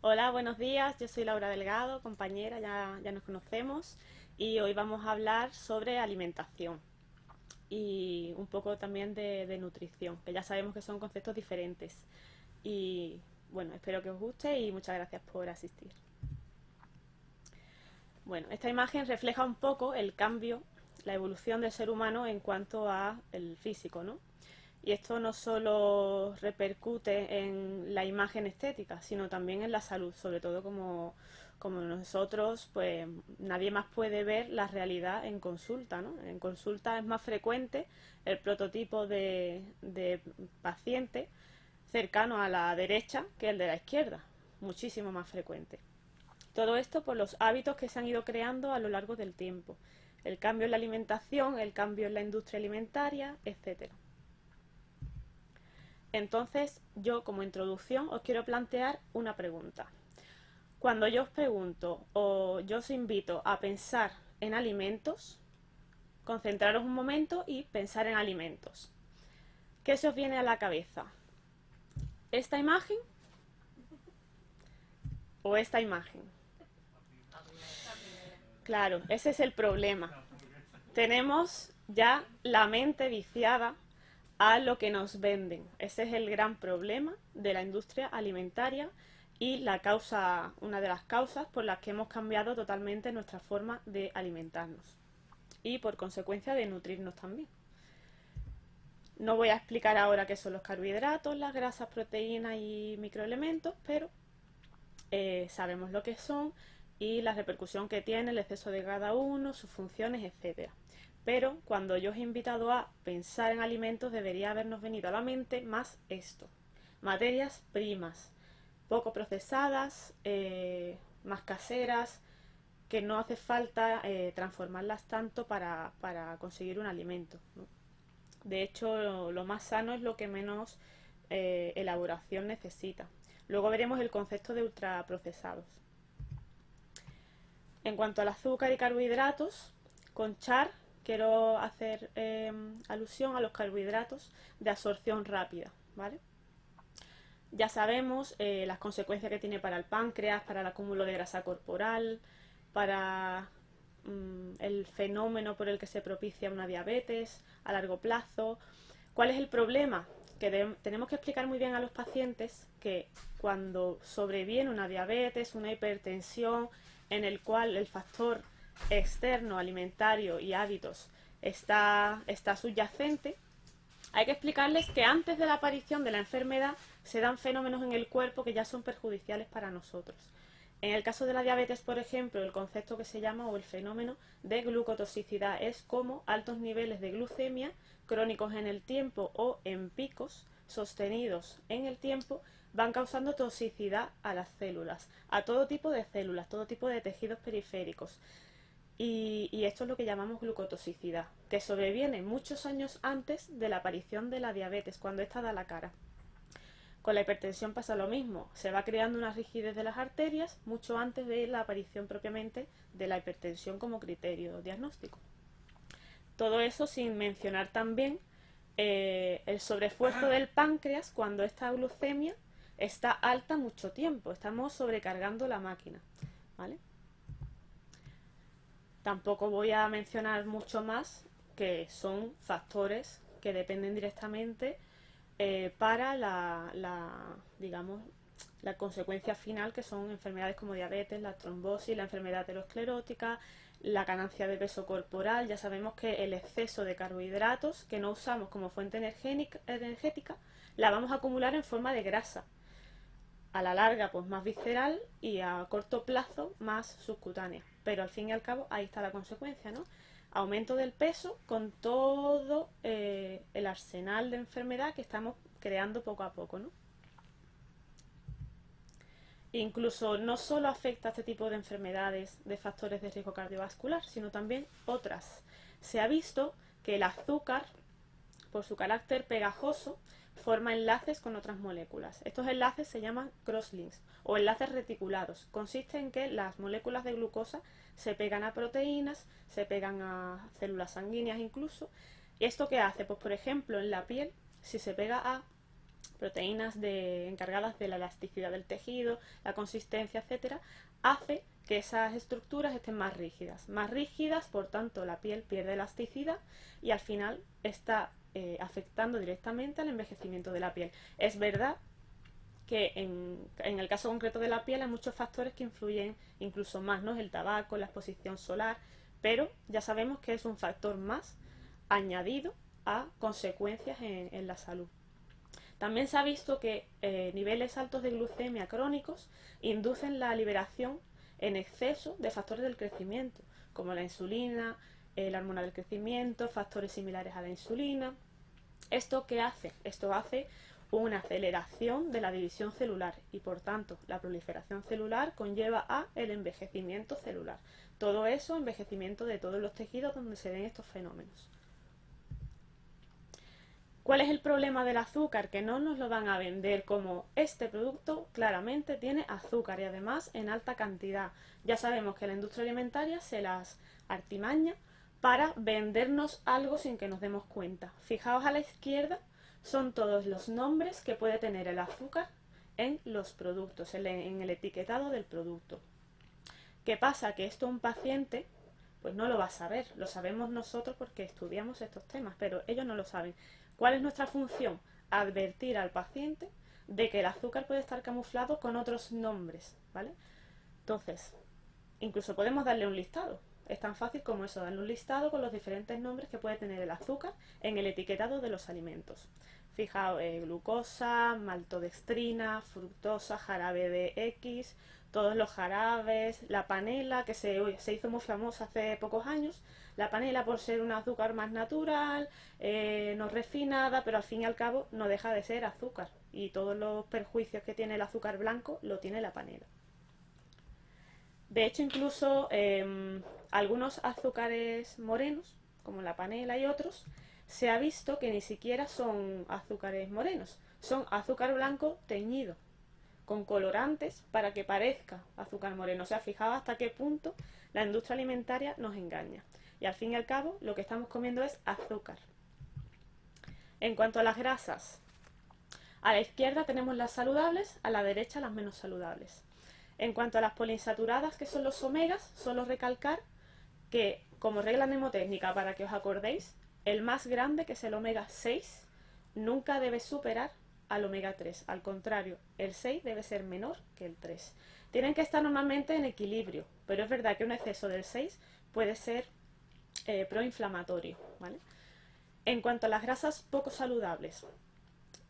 Hola, buenos días. Yo soy Laura Delgado, compañera, ya nos conocemos y hoy vamos a hablar sobre alimentación y un poco también de nutrición, que ya sabemos que son conceptos diferentes. Y bueno, espero que os guste y muchas gracias por asistir. Bueno, esta imagen refleja un poco el cambio, la evolución del ser humano en cuanto a el físico, ¿no? Y esto no solo repercute en la imagen estética, sino también en la salud, sobre todo como nosotros, pues nadie más puede ver la realidad en consulta, ¿no? En consulta es más frecuente el prototipo de paciente cercano a la derecha que el de la izquierda, muchísimo más frecuente. Todo esto por los hábitos que se han ido creando a lo largo del tiempo. El cambio en la alimentación, el cambio en la industria alimentaria, etcétera. Entonces, yo como introducción os quiero plantear una pregunta. Cuando yo os pregunto o yo os invito a pensar en alimentos, concentraros un momento y pensar en alimentos. ¿Qué se os viene a la cabeza? ¿Esta imagen o esta imagen? Claro, ese es el problema. Tenemos ya la mente viciada a lo que nos venden. Ese es el gran problema de la industria alimentaria y una de las causas por las que hemos cambiado totalmente nuestra forma de alimentarnos y por consecuencia de nutrirnos también. No voy a explicar ahora qué son los carbohidratos, las grasas, proteínas y microelementos, pero sabemos lo que son y la repercusión que tiene el exceso de cada uno, sus funciones, etcétera. Pero cuando yo os he invitado a pensar en alimentos, debería habernos venido a la mente más esto: materias primas, poco procesadas, más caseras, que no hace falta transformarlas tanto para conseguir un alimento, ¿no? De hecho, lo más sano es lo que menos elaboración necesita. Luego veremos el concepto de ultraprocesados. En cuanto al azúcar y carbohidratos, con char quiero hacer alusión a los carbohidratos de absorción rápida, ¿vale? Ya sabemos las consecuencias que tiene para el páncreas, para el acúmulo de grasa corporal, para el fenómeno por el que se propicia una diabetes a largo plazo. ¿Cuál es el problema? Que tenemos que explicar muy bien a los pacientes que cuando sobreviene una diabetes, una hipertensión, en el cual el factor externo, alimentario y hábitos está subyacente, hay que explicarles que antes de la aparición de la enfermedad se dan fenómenos en el cuerpo que ya son perjudiciales para nosotros. En el caso de la diabetes, por ejemplo, el concepto que se llama o el fenómeno de glucotoxicidad es como altos niveles de glucemia crónicos en el tiempo o en picos sostenidos en el tiempo van causando toxicidad a las células, a todo tipo de células, todo tipo de tejidos periféricos. Y esto es lo que llamamos glucotoxicidad, que sobreviene muchos años antes de la aparición de la diabetes, cuando ésta da la cara. Con la hipertensión pasa lo mismo, se va creando una rigidez de las arterias mucho antes de la aparición propiamente de la hipertensión como criterio diagnóstico. Todo eso sin mencionar también el sobreesfuerzo del páncreas cuando esta glucemia está alta mucho tiempo, estamos sobrecargando la máquina, ¿vale? Tampoco voy a mencionar mucho más, que son factores que dependen directamente para digamos, la consecuencia final, que son enfermedades como diabetes, la trombosis, la enfermedad aterosclerótica, la ganancia de peso corporal. Ya sabemos que el exceso de carbohidratos que no usamos como fuente energética la vamos a acumular en forma de grasa. A la larga, pues más visceral, y a corto plazo más subcutánea. Pero al fin y al cabo ahí está la consecuencia, ¿no? Aumento del peso con todo el arsenal de enfermedad que estamos creando poco a poco, ¿no? Incluso no solo afecta a este tipo de enfermedades de factores de riesgo cardiovascular, sino también otras. Se ha visto que el azúcar, por su carácter pegajoso, forma enlaces con otras moléculas. Estos enlaces se llaman crosslinks o enlaces reticulados. Consiste en que las moléculas de glucosa se pegan a proteínas, se pegan a células sanguíneas incluso. ¿Y esto qué hace? Pues por ejemplo en la piel, si se pega a encargadas de la elasticidad del tejido, la consistencia, etcétera, hace que esas estructuras estén más rígidas, por tanto la piel pierde elasticidad y al final está afectando directamente al envejecimiento de la piel. Es verdad que en el caso concreto de la piel hay muchos factores que influyen incluso más, ¿no? El tabaco, la exposición solar, pero ya sabemos que es un factor más añadido a consecuencias en la salud. También se ha visto que niveles altos de glucemia crónicos inducen la liberación en exceso de factores del crecimiento, como la insulina, la hormona del crecimiento, factores similares a la insulina. ¿Esto qué hace? Esto hace una aceleración de la división celular y por tanto la proliferación celular conlleva a el envejecimiento celular. Todo eso, envejecimiento de todos los tejidos donde se den estos fenómenos. ¿Cuál es el problema del azúcar? Que no nos lo van a vender como este producto claramente tiene azúcar y además en alta cantidad. Ya sabemos que la industria alimentaria se las artimaña para vendernos algo sin que nos demos cuenta. Fijaos a la izquierda, son todos los nombres que puede tener el azúcar en los productos, en el etiquetado del producto. ¿Qué pasa? Que esto un paciente pues no lo va a saber, lo sabemos nosotros porque estudiamos estos temas, pero ellos no lo saben. ¿Cuál es nuestra función? Advertir al paciente de que el azúcar puede estar camuflado con otros nombres, ¿vale? Entonces, incluso podemos darle un listado. Es tan fácil como eso, darle un listado con los diferentes nombres que puede tener el azúcar en el etiquetado de los alimentos. Fijaos, glucosa, maltodextrina, fructosa, jarabe de X, todos los jarabes, la panela, que se hizo muy famosa hace pocos años. La panela por ser un azúcar más natural, no refinada, pero al fin y al cabo no deja de ser azúcar. Y todos los perjuicios que tiene el azúcar blanco lo tiene la panela. De hecho, incluso algunos azúcares morenos, como la panela y otros, se ha visto que ni siquiera son azúcares morenos, son azúcar blanco teñido, con colorantes para que parezca azúcar moreno. O sea, fijaos hasta qué punto la industria alimentaria nos engaña. Y al fin y al cabo, lo que estamos comiendo es azúcar. En cuanto a las grasas, a la izquierda tenemos las saludables, a la derecha las menos saludables. En cuanto a las poliinsaturadas, que son los omegas, solo recalcar que, como regla mnemotécnica, para que os acordéis, el más grande, que es el omega 6, nunca debe superar al omega 3. Al contrario, el 6 debe ser menor que el 3. Tienen que estar normalmente en equilibrio, pero es verdad que un exceso del 6 puede ser proinflamatorio, ¿vale? En cuanto a las grasas poco saludables,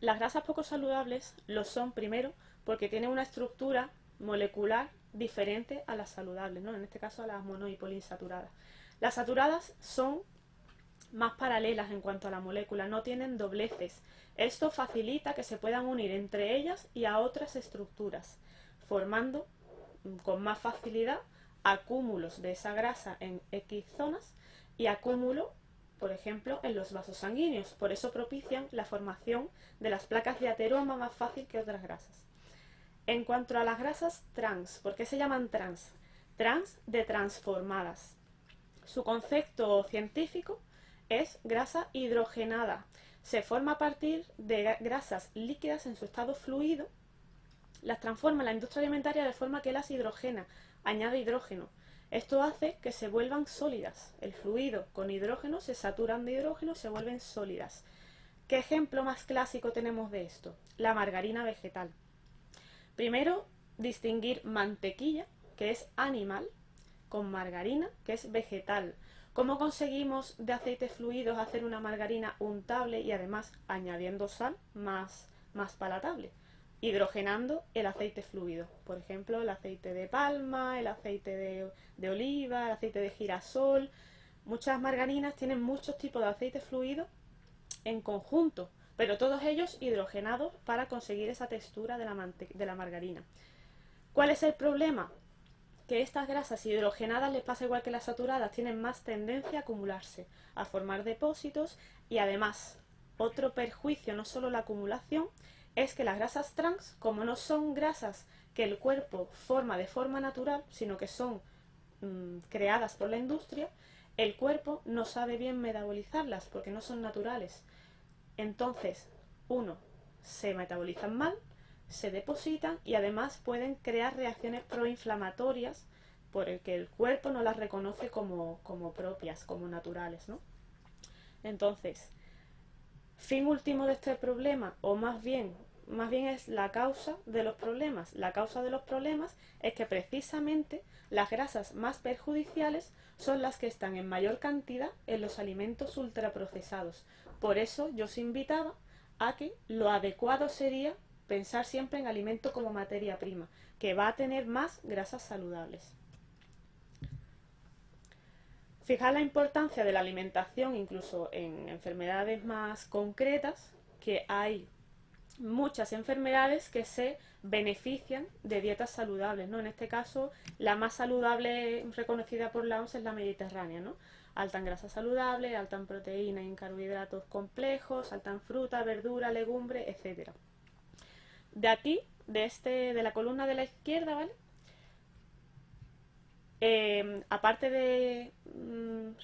las grasas poco saludables lo son primero porque tienen una estructura molecular diferente a las saludables, ¿no? En este caso a las mono y poliinsaturadas. Las saturadas son más paralelas en cuanto a la molécula, no tienen dobleces. Esto facilita que se puedan unir entre ellas y a otras estructuras, formando con más facilidad acúmulos de esa grasa en X zonas y acúmulo, por ejemplo, en los vasos sanguíneos. Por eso propician la formación de las placas de ateroma más fácil que otras grasas. En cuanto a las grasas trans, ¿por qué se llaman trans? Trans de transformadas. Su concepto científico es grasa hidrogenada. Se forma a partir de grasas líquidas en su estado fluido. Las transforma la industria alimentaria de forma que las hidrogena, añade hidrógeno. Esto hace que se vuelvan sólidas. El fluido con hidrógeno se saturan de hidrógeno y se vuelven sólidas. ¿Qué ejemplo más clásico tenemos de esto? La margarina vegetal. Primero, distinguir mantequilla, que es animal, con margarina, que es vegetal. ¿Cómo conseguimos de aceites fluidos hacer una margarina untable y además añadiendo sal más palatable? Hidrogenando el aceite fluido. Por ejemplo, el aceite de palma, el aceite de oliva, el aceite de girasol. Muchas margarinas tienen muchos tipos de aceite fluido en conjunto, pero todos ellos hidrogenados para conseguir esa textura de la margarina. ¿Cuál es el problema? Que estas grasas hidrogenadas les pasa igual que las saturadas, tienen más tendencia a acumularse, a formar depósitos y además, otro perjuicio, no solo la acumulación, es que las grasas trans, como no son grasas que el cuerpo forma de forma natural, sino que son creadas por la industria, el cuerpo no sabe bien metabolizarlas porque no son naturales. Entonces, uno, se metabolizan mal, se depositan y además pueden crear reacciones proinflamatorias por el que el cuerpo no las reconoce como propias, como naturales, ¿no? Entonces, fin último de este problema, o más bien es la causa de los problemas. La causa de los problemas es que precisamente las grasas más perjudiciales son las que están en mayor cantidad en los alimentos ultraprocesados. Por eso yo os invitaba a que lo adecuado sería pensar siempre en alimento como materia prima, que va a tener más grasas saludables. Fijar la importancia de la alimentación incluso en enfermedades más concretas, que hay muchas enfermedades que se benefician de dietas saludables, ¿no? En este caso, la más saludable reconocida por la OMS es la mediterránea, ¿no? Alta en grasa saludable, alta en proteína y en carbohidratos complejos, alta en fruta, verdura, legumbre, etc. De aquí, de la columna de la izquierda, ¿vale? Aparte de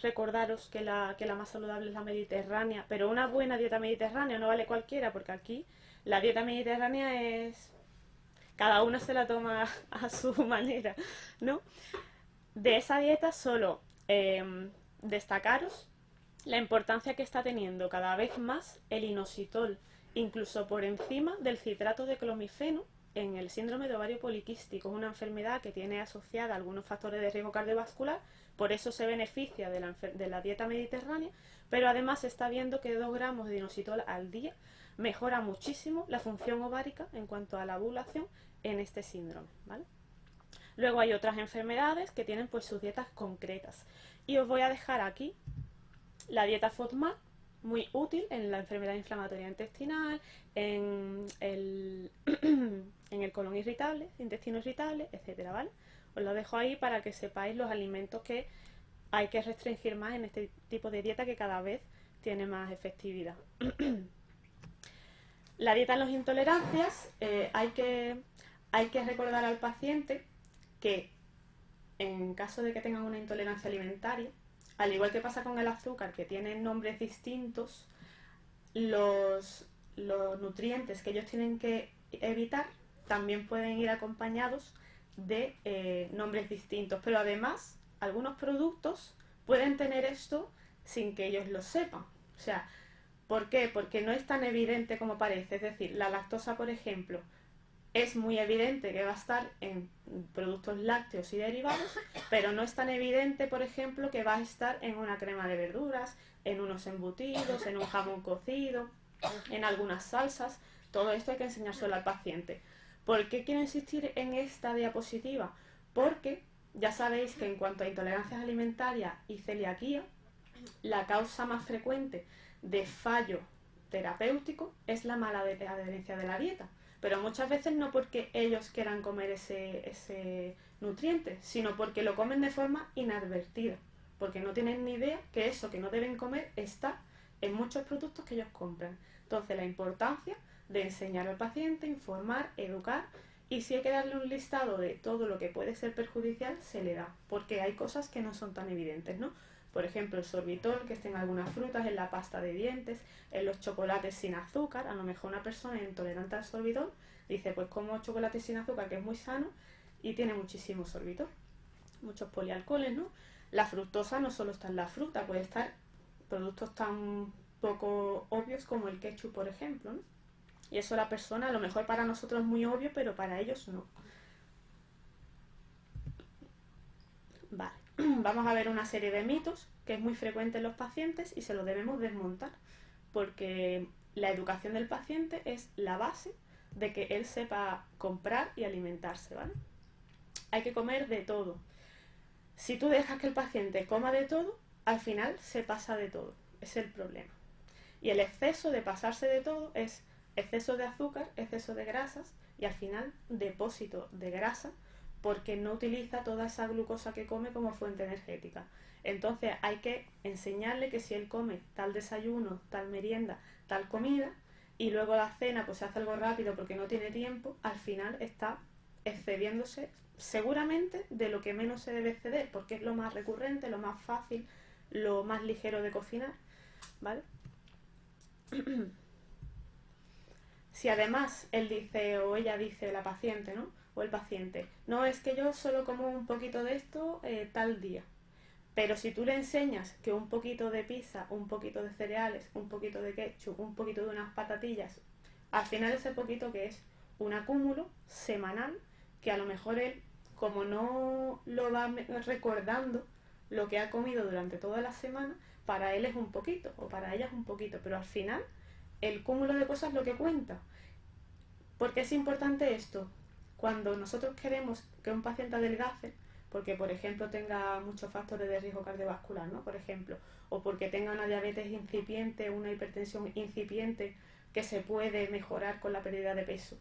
recordaros que la más saludable es la mediterránea, pero una buena dieta mediterránea no vale cualquiera, porque aquí la dieta mediterránea es... cada uno se la toma a su manera, ¿no? De esa dieta solo destacaros la importancia que está teniendo cada vez más el inositol, incluso por encima del citrato de clomifeno en el síndrome de ovario poliquístico. Es una enfermedad que tiene asociada algunos factores de riesgo cardiovascular, por eso se beneficia de la dieta mediterránea, pero además se está viendo que 2 gramos de inositol al día mejora muchísimo la función ovárica en cuanto a la ovulación en este síndrome, ¿vale? Luego hay otras enfermedades que tienen pues sus dietas concretas. Y os voy a dejar aquí la dieta FODMAP, muy útil en la enfermedad inflamatoria intestinal, en el, en el colon irritable, intestino irritable, etcétera, ¿vale? Os lo dejo ahí para que sepáis los alimentos que hay que restringir más en este tipo de dieta que cada vez tiene más efectividad. La dieta en las intolerancias, hay que recordar al paciente que en caso de que tengan una intolerancia alimentaria, al igual que pasa con el azúcar, que tienen nombres distintos, los nutrientes que ellos tienen que evitar también pueden ir acompañados de nombres distintos. Pero además, algunos productos pueden tener esto sin que ellos lo sepan. O sea, ¿por qué? Porque no es tan evidente como parece. Es decir, la lactosa, por ejemplo, es muy evidente que va a estar en productos lácteos y derivados, pero no es tan evidente, por ejemplo, que va a estar en una crema de verduras, en unos embutidos, en un jamón cocido, en algunas salsas. Todo esto hay que enseñárselo al paciente. ¿Por qué quiero insistir en esta diapositiva? Porque ya sabéis que en cuanto a intolerancias alimentarias y celiaquía, la causa más frecuente de fallo terapéutico es la mala adherencia de la dieta. Pero muchas veces no porque ellos quieran comer ese nutriente, sino porque lo comen de forma inadvertida, porque no tienen ni idea que eso que no deben comer está en muchos productos que ellos compran. Entonces, la importancia de enseñar al paciente, informar, educar, y si hay que darle un listado de todo lo que puede ser perjudicial, se le da, porque hay cosas que no son tan evidentes, ¿no? Por ejemplo, el sorbitol, que esté en algunas frutas, en la pasta de dientes, en los chocolates sin azúcar. A lo mejor una persona intolerante al sorbitol dice, pues como chocolate sin azúcar, que es muy sano y tiene muchísimo sorbitol, muchos polialcoholes, ¿no? La fructosa no solo está en la fruta, puede estar productos tan poco obvios como el ketchup, por ejemplo, ¿no? Y eso la persona, a lo mejor para nosotros es muy obvio, pero para ellos no. Vale, vamos a ver una serie de mitos que es muy frecuente en los pacientes y se lo debemos desmontar, porque la educación del paciente es la base de que él sepa comprar y alimentarse, ¿vale? Hay que comer de todo. Si tú dejas que el paciente coma de todo, al final se pasa de todo. Es el problema. Y el exceso de pasarse de todo es exceso de azúcar, exceso de grasas y al final depósito de grasa, porque no utiliza toda esa glucosa que come como fuente energética. Entonces hay que enseñarle que si él come tal desayuno, tal merienda, tal comida, y luego la cena pues se hace algo rápido porque no tiene tiempo, al final está excediéndose seguramente de lo que menos se debe exceder, porque es lo más recurrente, lo más fácil, lo más ligero de cocinar, ¿vale? Si además él dice o ella dice, la paciente, ¿no? O el paciente, no, es que yo solo como un poquito de esto tal día. Pero si tú le enseñas que un poquito de pizza, un poquito de cereales, un poquito de ketchup, un poquito de unas patatillas, al final ese poquito que es un acúmulo semanal, que a lo mejor él, como no lo va recordando lo que ha comido durante toda la semana, para él es un poquito, o para ella es un poquito, pero al final el cúmulo de cosas es lo que cuenta. ¿Por qué es importante esto? Cuando nosotros queremos que un paciente adelgace, porque por ejemplo tenga muchos factores de riesgo cardiovascular, ¿no? Por ejemplo, o porque tenga una diabetes incipiente, una hipertensión incipiente que se puede mejorar con la pérdida de peso.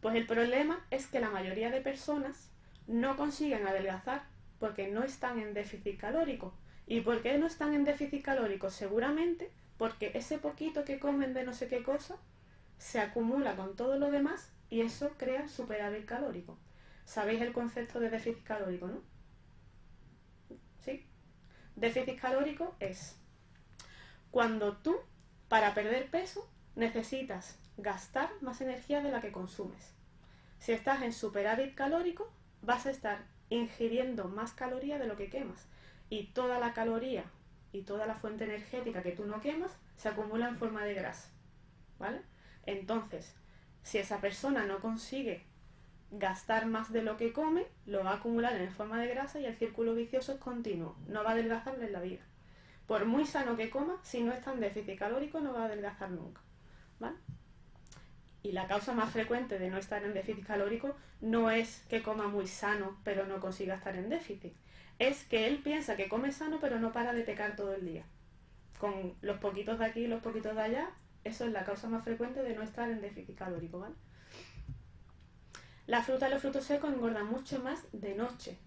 Pues el problema es que la mayoría de personas no consiguen adelgazar porque no están en déficit calórico. ¿Y por qué no están en déficit calórico? Seguramente porque ese poquito que comen de no sé qué cosa se acumula con todo lo demás y eso crea superávit calórico. ¿Sabéis el concepto de déficit calórico, no? ¿Sí? Déficit calórico es cuando tú, para perder peso, necesitas gastar más energía de la que consumes. Si estás en superávit calórico, vas a estar ingiriendo más calorías de lo que quemas. Y toda la caloría y toda la fuente energética que tú no quemas se acumula en forma de grasa. ¿Vale? Entonces, si esa persona no consigue gastar más de lo que come, lo va a acumular en forma de grasa y el círculo vicioso es continuo. No va a adelgazar en la vida. Por muy sano que coma, si no está en déficit calórico, no va a adelgazar nunca. ¿Vale? Y la causa más frecuente de no estar en déficit calórico no es que coma muy sano pero no consiga estar en déficit. Es que él piensa que come sano pero no para de pecar todo el día. Con los poquitos de aquí y los poquitos de allá, eso es la causa más frecuente de no estar en déficit calórico, ¿vale? La fruta y los frutos secos engordan mucho más de noche.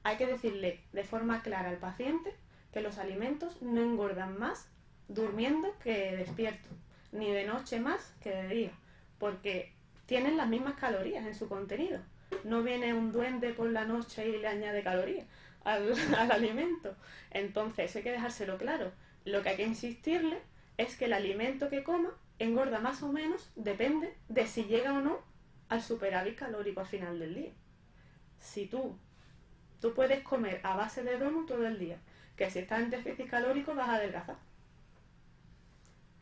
Hay que decirle de forma clara al paciente que los alimentos no engordan más durmiendo que despierto, ni de noche más que de día, porque tienen las mismas calorías en su contenido. No viene un duende por la noche y le añade calorías al alimento. Entonces hay que dejárselo claro. Lo que hay que insistirle es que el alimento que coma engorda más o menos, depende de si llega o no al superávit calórico al final del día. Si tú puedes comer a base de donut todo el día, que si estás en déficit calórico vas a adelgazar.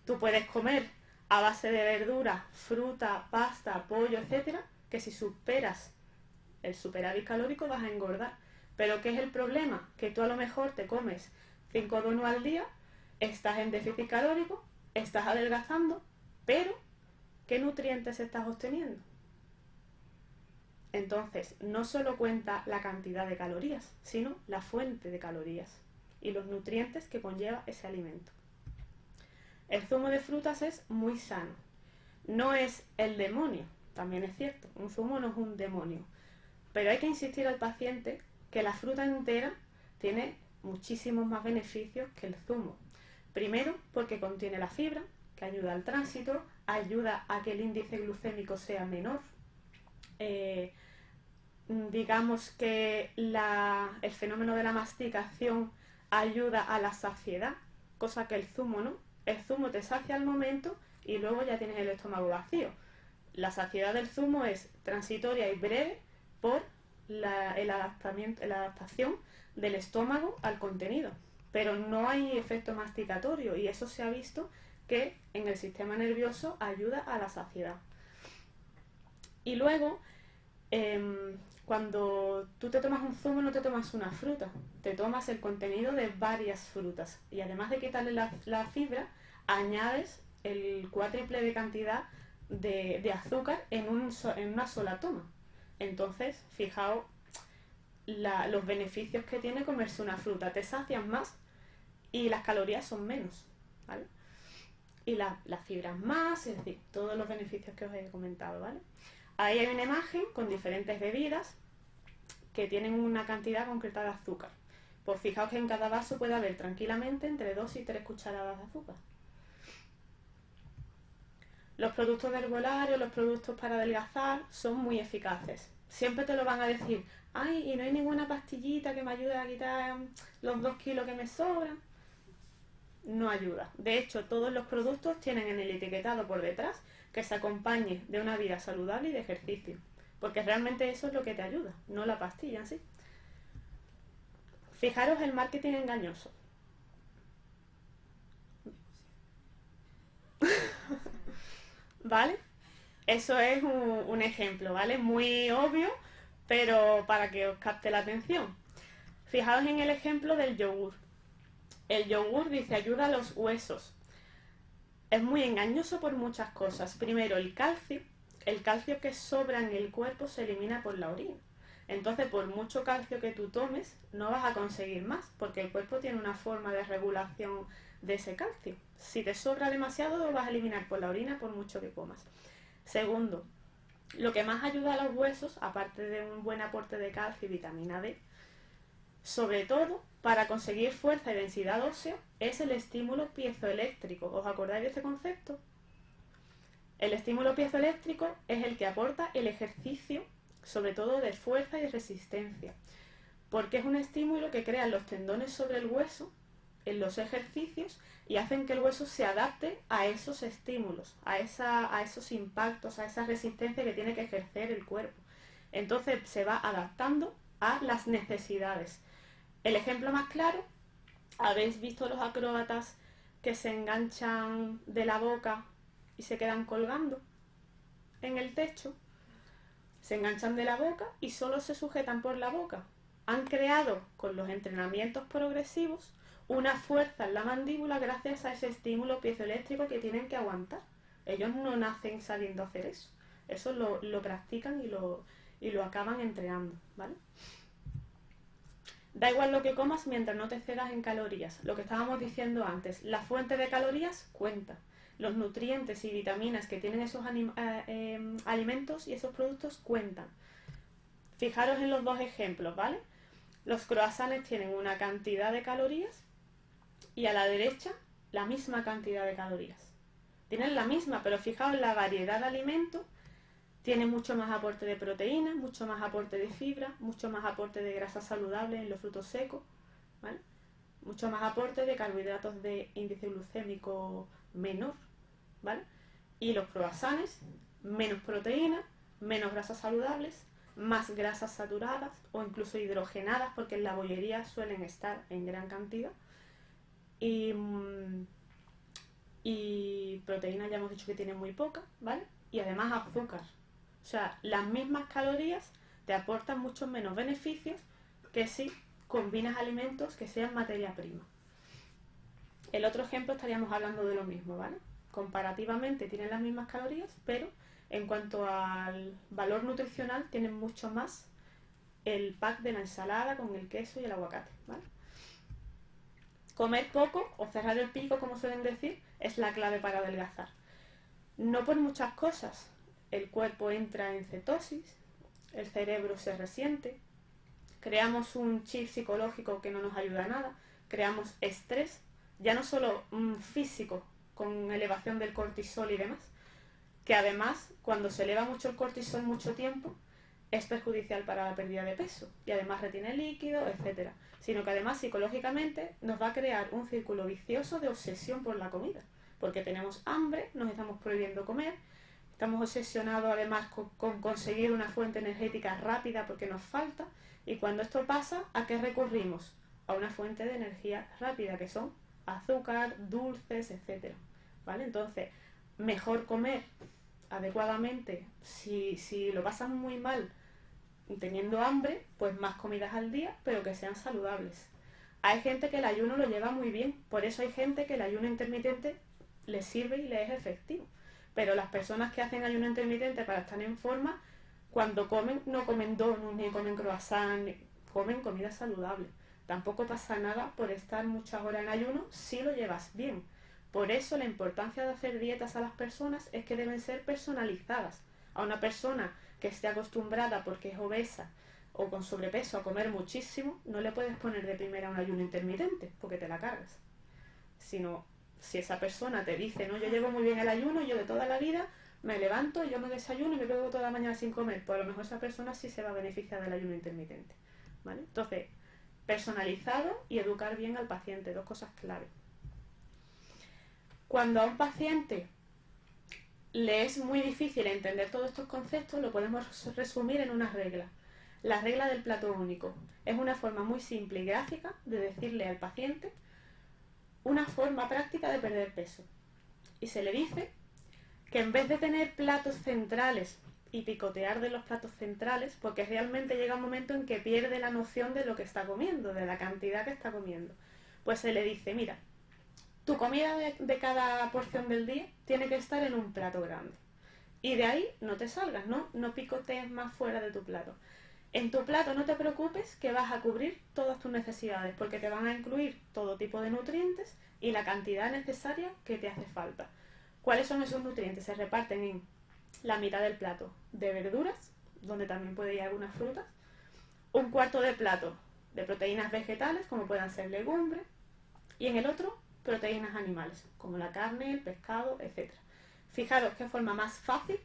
Tú puedes comer a base de verduras, fruta, pasta, pollo, etcétera, que si superas el superávit calórico vas a engordar. Pero ¿qué es el problema? Que tú a lo mejor te comes 5 donuts al día, estás en déficit calórico, estás adelgazando, pero ¿qué nutrientes estás obteniendo? Entonces, no solo cuenta la cantidad de calorías, sino la fuente de calorías y los nutrientes que conlleva ese alimento. El zumo de frutas es muy sano. No es el demonio, también es cierto, un zumo no es un demonio. Pero hay que insistir al paciente que la fruta entera tiene muchísimos más beneficios que el zumo. Primero, porque contiene la fibra, que ayuda al tránsito, ayuda a que el índice glucémico sea menor. Digamos que el fenómeno de la masticación ayuda a la saciedad, cosa que el zumo no. El zumo te sacia al momento y luego ya tienes el estómago vacío. La saciedad del zumo es transitoria y breve por la adaptación del estómago al contenido, pero no hay efecto masticatorio y eso se ha visto que en el sistema nervioso ayuda a la saciedad. Y luego, cuando tú te tomas un zumo no te tomas una fruta, te tomas el contenido de varias frutas y además de quitarle la fibra, añades el cuádruple de cantidad de azúcar en una sola toma. Entonces, fijaos los beneficios que tiene comerse una fruta, te sacian más y las calorías son menos, ¿vale? Y las fibras más, es decir, todos los beneficios que os he comentado, ¿vale? Ahí hay una imagen con diferentes bebidas que tienen una cantidad concreta de azúcar. Pues fijaos que en cada vaso puede haber tranquilamente entre 2 y 3 cucharadas de azúcar. Los productos de herbolario, los productos para adelgazar son muy eficaces. Siempre te lo van a decir, ay, y no hay ninguna pastillita que me ayude a quitar los 2 kilos que me sobran. No ayuda. De hecho, todos los productos tienen en el etiquetado por detrás que se acompañe de una vida saludable y de ejercicio, porque realmente eso es lo que te ayuda, no la pastilla en sí. Fijaros el marketing engañoso. ¿Vale? Eso es un ejemplo, ¿vale? Muy obvio, pero para que os capte la atención. Fijaos en el ejemplo del yogur. El yogur dice ayuda a los huesos. Es muy engañoso por muchas cosas. Primero, el calcio que sobra en el cuerpo se elimina por la orina. Entonces, por mucho calcio que tú tomes, no vas a conseguir más, porque el cuerpo tiene una forma de regulación de ese calcio. Si te sobra demasiado, lo vas a eliminar por la orina por mucho que comas. Segundo, lo que más ayuda a los huesos, aparte de un buen aporte de calcio y vitamina D, sobre todo para conseguir fuerza y densidad ósea, es el estímulo piezoeléctrico. ¿Os acordáis de este concepto? El estímulo piezoeléctrico es el que aporta el ejercicio, sobre todo de fuerza y de resistencia, porque es un estímulo que crea los tendones sobre el hueso en los ejercicios y hacen que el hueso se adapte a esos estímulos, a esos impactos, a esa resistencia que tiene que ejercer el cuerpo. Entonces se va adaptando a las necesidades. El ejemplo más claro, ¿habéis visto los acróbatas que se enganchan de la boca y se quedan colgando en el techo? Se enganchan de la boca y solo se sujetan por la boca. Han creado, con los entrenamientos progresivos, una fuerza en la mandíbula gracias a ese estímulo piezoeléctrico que tienen que aguantar. Ellos no nacen sabiendo hacer eso. Eso lo practican y lo acaban entrenando, ¿vale? Da igual lo que comas mientras no te excedas en calorías. Lo que estábamos diciendo antes, la fuente de calorías cuenta. Los nutrientes y vitaminas que tienen esos alimentos y esos productos cuentan. Fijaros en los dos ejemplos, ¿vale? Los croissants tienen una cantidad de calorías y a la derecha la misma cantidad de calorías. Tienen la misma, pero fijaos la variedad de alimentos. Tiene mucho más aporte de proteínas, mucho más aporte de fibra, mucho más aporte de grasa saludable en los frutos secos, ¿vale? Mucho más aporte de carbohidratos de índice glucémico menor, ¿vale? Y los croissants, menos proteínas, menos grasas saludables, más grasas saturadas o incluso hidrogenadas, porque en la bollería suelen estar en gran cantidad. Y proteína ya hemos dicho que tiene muy poca, ¿vale? Y además azúcar. O sea, las mismas calorías te aportan muchos menos beneficios que si combinas alimentos que sean materia prima. El otro ejemplo estaríamos hablando de lo mismo, ¿vale? Comparativamente tienen las mismas calorías, pero en cuanto al valor nutricional tienen mucho más el pack de la ensalada con el queso y el aguacate, ¿vale? Comer poco o cerrar el pico, como suelen decir, es la clave para adelgazar. No por muchas cosas. El cuerpo entra en cetosis, el cerebro se resiente, creamos un chip psicológico que no nos ayuda a nada, creamos estrés, ya no solo físico, con elevación del cortisol y demás, que además, cuando se eleva mucho el cortisol mucho tiempo, es perjudicial para la pérdida de peso y además retiene líquido, etc. Sino que además psicológicamente nos va a crear un círculo vicioso de obsesión por la comida, porque tenemos hambre, nos estamos prohibiendo comer, estamos obsesionados además con conseguir una fuente energética rápida porque nos falta, y cuando esto pasa, ¿a qué recurrimos? A una fuente de energía rápida que son azúcar, dulces, etc. ¿Vale? Entonces, mejor comer adecuadamente. Si lo pasan muy mal teniendo hambre, pues más comidas al día, pero que sean saludables. Hay gente que el ayuno lo lleva muy bien, por eso hay gente que el ayuno intermitente les sirve y les es efectivo. Pero las personas que hacen ayuno intermitente para estar en forma, cuando comen, no comen donuts, ni comen croissant, comen comida saludable. Tampoco pasa nada por estar muchas horas en ayuno si lo llevas bien. Por eso la importancia de hacer dietas a las personas es que deben ser personalizadas. A una persona que esté acostumbrada porque es obesa o con sobrepeso a comer muchísimo, no le puedes poner de primera un ayuno intermitente porque te la cargas. Sino, si esa persona te dice, no, yo llevo muy bien el ayuno, yo de toda la vida me levanto, yo me desayuno y me pego toda la mañana sin comer, pues a lo mejor esa persona sí se va a beneficiar del ayuno intermitente, ¿vale? Entonces, personalizado y educar bien al paciente, dos cosas clave. Cuando a un paciente le es muy difícil entender todos estos conceptos, lo podemos resumir en una regla. La regla del plato único. Es una forma muy simple y gráfica de decirle al paciente una forma práctica de perder peso. Y se le dice que en vez de tener platos centrales y picotear de los platos centrales, porque realmente llega un momento en que pierde la noción de lo que está comiendo, de la cantidad que está comiendo, pues se le dice, mira, tu comida de cada porción del día tiene que estar en un plato grande. Y de ahí no te salgas, no picotees más fuera de tu plato. En tu plato no te preocupes que vas a cubrir todas tus necesidades, porque te van a incluir todo tipo de nutrientes y la cantidad necesaria que te hace falta. ¿Cuáles son esos nutrientes? Se reparten en la mitad del plato de verduras, donde también puede ir algunas frutas, un cuarto de plato de proteínas vegetales, como puedan ser legumbres, y en el otro proteínas animales, como la carne, el pescado, etc. Fijaros qué forma más fácil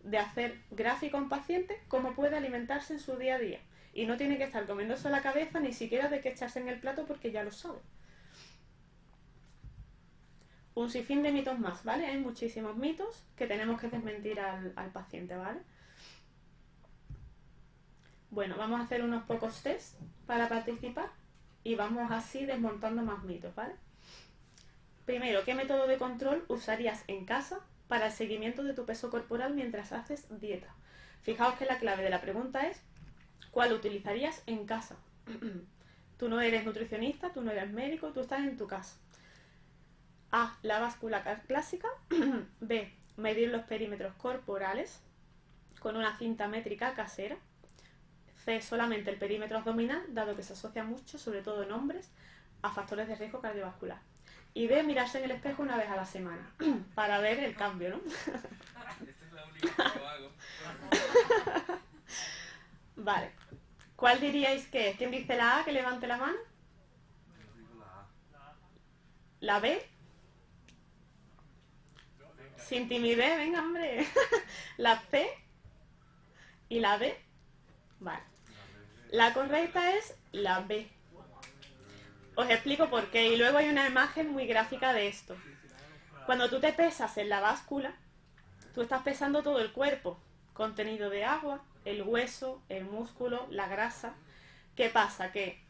de hacer gráfico a un paciente cómo puede alimentarse en su día a día. Y no tiene que estar comiéndose la cabeza ni siquiera de qué echarse en el plato porque ya lo sabe. Un sinfín de mitos más, ¿vale? Hay muchísimos mitos que tenemos que desmentir al paciente, ¿vale? Bueno, vamos a hacer unos pocos test para participar y vamos así desmontando más mitos, ¿vale? Primero, ¿qué método de control usarías en casa para el seguimiento de tu peso corporal mientras haces dieta? Fijaos que la clave de la pregunta es ¿cuál utilizarías en casa? Tú no eres nutricionista, tú no eres médico, tú estás en tu casa. A. La báscula clásica. B. Medir los perímetros corporales con una cinta métrica casera. C. Solamente el perímetro abdominal, dado que se asocia mucho, sobre todo en hombres, a factores de riesgo cardiovascular. Y D. Mirarse en el espejo una vez a la semana para ver el cambio, ¿no? Esta es la única que yo hago. Vale. ¿Cuál diríais que es? ¿Quién dice la A? Que levante la mano. Yo digo la A. ¿La B? Sin timidez, venga, hombre. ¿La C? ¿Y la D? Vale. La correcta es la B. Os explico por qué. Y luego hay una imagen muy gráfica de esto. Cuando tú te pesas en la báscula, tú estás pesando todo el cuerpo. Contenido de agua, el hueso, el músculo, la grasa. ¿Qué pasa? Que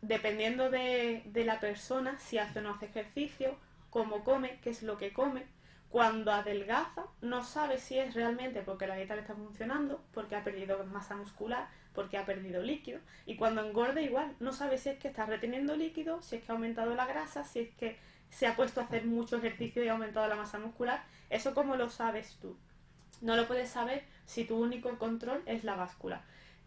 dependiendo de la persona, si hace o no hace ejercicio, cómo come, qué es lo que come, cuando adelgaza no sabe si es realmente porque la dieta le está funcionando, porque ha perdido masa muscular, porque ha perdido líquido, y cuando engorda igual, no sabe si es que está reteniendo líquido, si es que ha aumentado la grasa, si es que se ha puesto a hacer mucho ejercicio y ha aumentado la masa muscular. Eso cómo lo sabes tú. No lo puedes saber si tu único control es la báscula.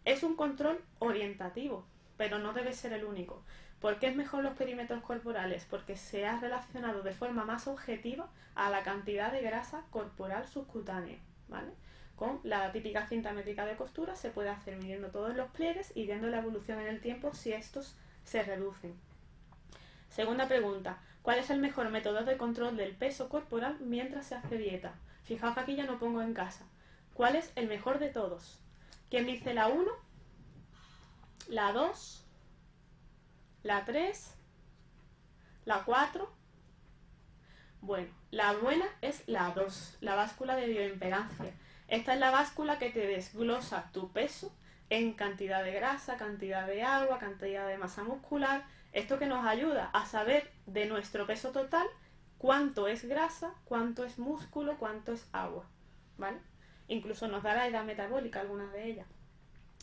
Es un control orientativo, pero no debe ser el único. ¿Por qué es mejor los perímetros corporales? Porque se ha relacionado de forma más objetiva a la cantidad de grasa corporal subcutánea, ¿vale? Con la típica cinta métrica de costura se puede hacer midiendo todos los pliegues y viendo la evolución en el tiempo si estos se reducen. Segunda pregunta, ¿cuál es el mejor método de control del peso corporal mientras se hace dieta? Fijaos que aquí ya no pongo en casa. ¿Cuál es el mejor de todos? ¿Quién dice la 1? ¿La 2? ¿La 3? ¿La 4? Bueno, la buena es la 2, la báscula de bioimpedancia. Esta es la báscula que te desglosa tu peso en cantidad de grasa, cantidad de agua, cantidad de masa muscular. Esto que nos ayuda a saber de nuestro peso total cuánto es grasa, cuánto es músculo, cuánto es agua, ¿vale? Incluso nos da la edad metabólica, algunas de ellas.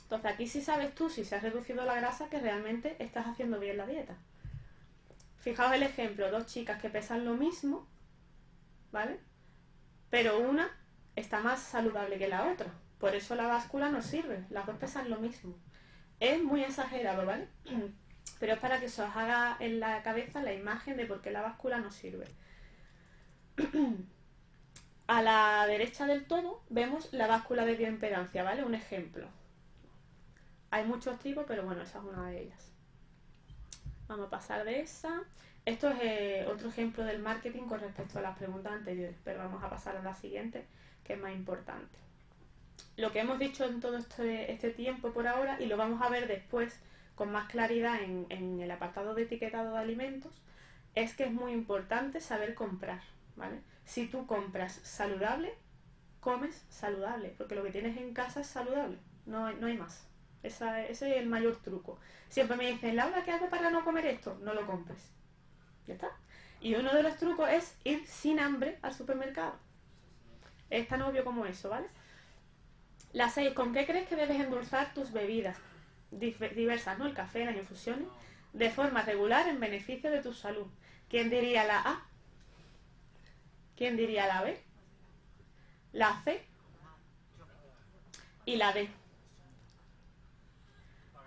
Entonces aquí sí sabes tú si se ha reducido la grasa que realmente estás haciendo bien la dieta. Fijaos el ejemplo, dos chicas que pesan lo mismo, ¿vale? Pero una está más saludable que la otra. Por eso la báscula no sirve, las dos pesan lo mismo. Es muy exagerado, ¿vale? Pero es para que se os haga en la cabeza la imagen de por qué la báscula no sirve. A la derecha del todo vemos la báscula de bioimpedancia, ¿vale? Un ejemplo. Hay muchos tipos, pero bueno, esa es una de ellas. Vamos a pasar de esa. Esto es otro ejemplo del marketing con respecto a las preguntas anteriores, pero vamos a pasar a la siguiente, que es más importante. Lo que hemos dicho en todo este tiempo por ahora, y lo vamos a ver después con más claridad en el apartado de etiquetado de alimentos, es que es muy importante saber comprar, ¿vale? Si tú compras saludable, comes saludable, porque lo que tienes en casa es saludable, no hay más. Ese es el mayor truco. Siempre me dicen, Laura, ¿qué hago para no comer esto? No lo compres. ¿Ya está? Y uno de los trucos es ir sin hambre al supermercado. Es tan obvio como eso, ¿vale? La 6, ¿con qué crees que debes endulzar tus bebidas? Diversas, ¿no? El café, las infusiones, de forma regular en beneficio de tu salud. ¿Quién diría la A? ¿Quién diría la B? La C y la D.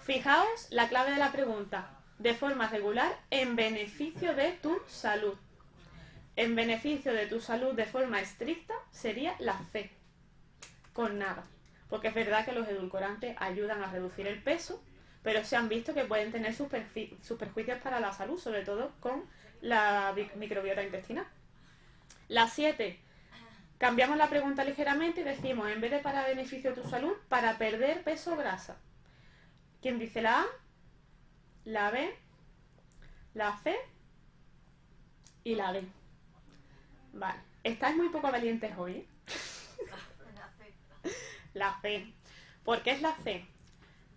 Fijaos la clave de la pregunta. De forma regular en beneficio de tu salud. En beneficio de tu salud de forma estricta sería la C. Con nada. Porque es verdad que los edulcorantes ayudan a reducir el peso, pero se han visto que pueden tener sus perjuicios para la salud, sobre todo con la microbiota intestinal. La 7. Cambiamos la pregunta ligeramente y decimos, en vez de para beneficio de tu salud, para perder peso o grasa. ¿Quién dice la A? La B, la C y la D. Vale. Estáis muy poco valientes hoy, ¿eh? La C. ¿Por qué es la C?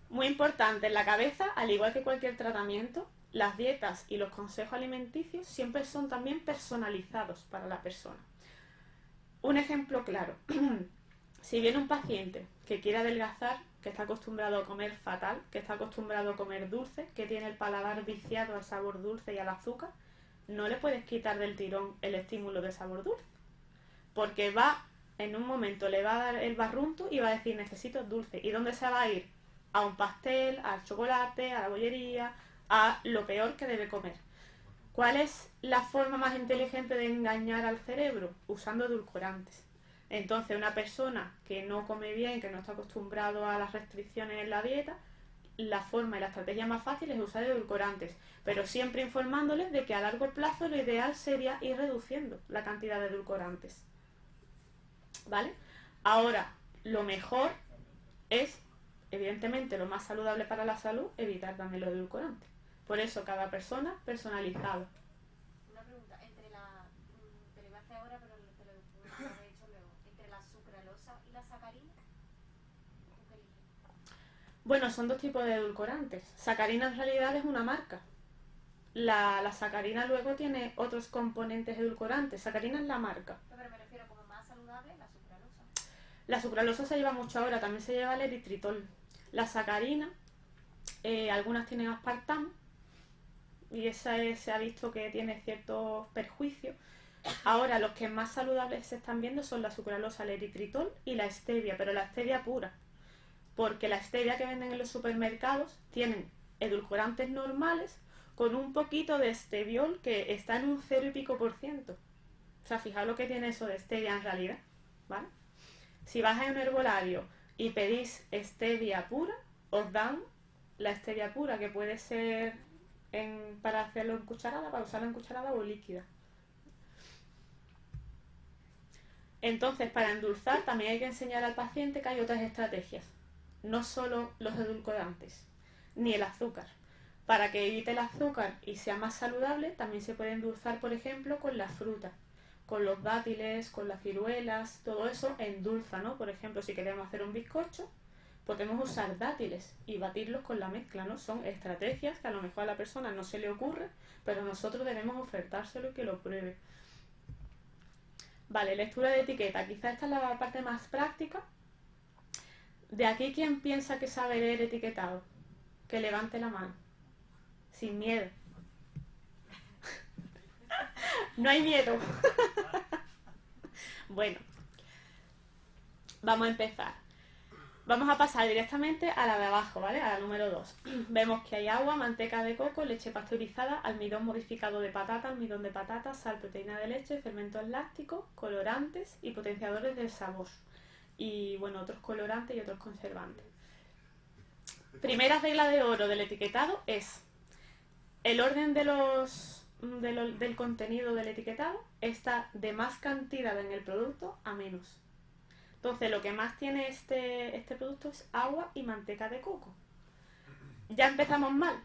Muy importante, en la cabeza, al igual que cualquier tratamiento, las dietas y los consejos alimenticios siempre son también personalizados para la persona. Un ejemplo claro. Si viene un paciente que quiere adelgazar, que está acostumbrado a comer fatal, que está acostumbrado a comer dulce, que tiene el paladar viciado al sabor dulce y al azúcar, no le puedes quitar del tirón el estímulo de sabor dulce. Porque en un momento le va a dar el barrunto y va a decir, necesito dulce. ¿Y dónde se va a ir? A un pastel, al chocolate, a la bollería, a lo peor que debe comer. ¿Cuál es la forma más inteligente de engañar al cerebro? Usando edulcorantes. Entonces, una persona que no come bien, que no está acostumbrado a las restricciones en la dieta, la forma y la estrategia más fácil es usar edulcorantes, pero siempre informándoles de que a largo plazo lo ideal sería ir reduciendo la cantidad de edulcorantes. ¿Vale? Ahora, lo mejor es, evidentemente, lo más saludable para la salud, evitar también los edulcorantes. Por eso, cada persona personalizado. Una pregunta, te lo iba a hacer ahora, pero te lo he hecho luego. ¿Entre la sucralosa y la sacarina? ¿Tú qué eliges? Bueno, son dos tipos de edulcorantes. Sacarina en realidad es una marca. La sacarina luego tiene otros componentes edulcorantes. Sacarina es la marca. Pero me refiero como más saludable, la sucralosa. La sucralosa se lleva mucho ahora, también se lleva el eritritol. La sacarina, algunas tienen aspartamo y esa se ha visto que tiene ciertos perjuicios. Ahora los que más saludables se están viendo son la sucralosa, el eritritol y la stevia, pero la stevia pura. Porque la stevia que venden en los supermercados tienen edulcorantes normales con un poquito de steviol que está en un 0 y pico %. O sea, fijaos lo que tiene eso de stevia en realidad, ¿vale? Si vas a un herbolario y pedís stevia pura, os dan la stevia pura, que puede ser para hacerlo en cucharada, para usarla en cucharada o líquida. Entonces, para endulzar también hay que enseñar al paciente que hay otras estrategias. No solo los edulcorantes, ni el azúcar. Para que evite el azúcar y sea más saludable, también se puede endulzar, por ejemplo, con la fruta, con los dátiles, con las ciruelas, todo eso endulza, ¿no? Por ejemplo, si queremos hacer un bizcocho, podemos usar dátiles y batirlos con la mezcla, ¿no? Son estrategias que a lo mejor a la persona no se le ocurre, pero nosotros debemos ofertárselo y que lo pruebe. Vale, lectura de etiqueta. Quizá esta es la parte más práctica. De aquí, ¿quién piensa que sabe leer etiquetado? Que levante la mano. Sin miedo. No hay miedo. Bueno, vamos a empezar. Vamos a pasar directamente a la de abajo, ¿vale? A la número 2. Vemos que hay agua, manteca de coco, leche pasteurizada, almidón modificado de patata, almidón de patata, sal, proteína de leche, fermentos lácticos, colorantes y potenciadores del sabor. Y, bueno, otros colorantes y otros conservantes. Primera regla de oro del etiquetado es el orden del contenido del etiquetado está de más cantidad en el producto a menos. Entonces, lo que más tiene este producto es agua y manteca de coco. Ya empezamos mal,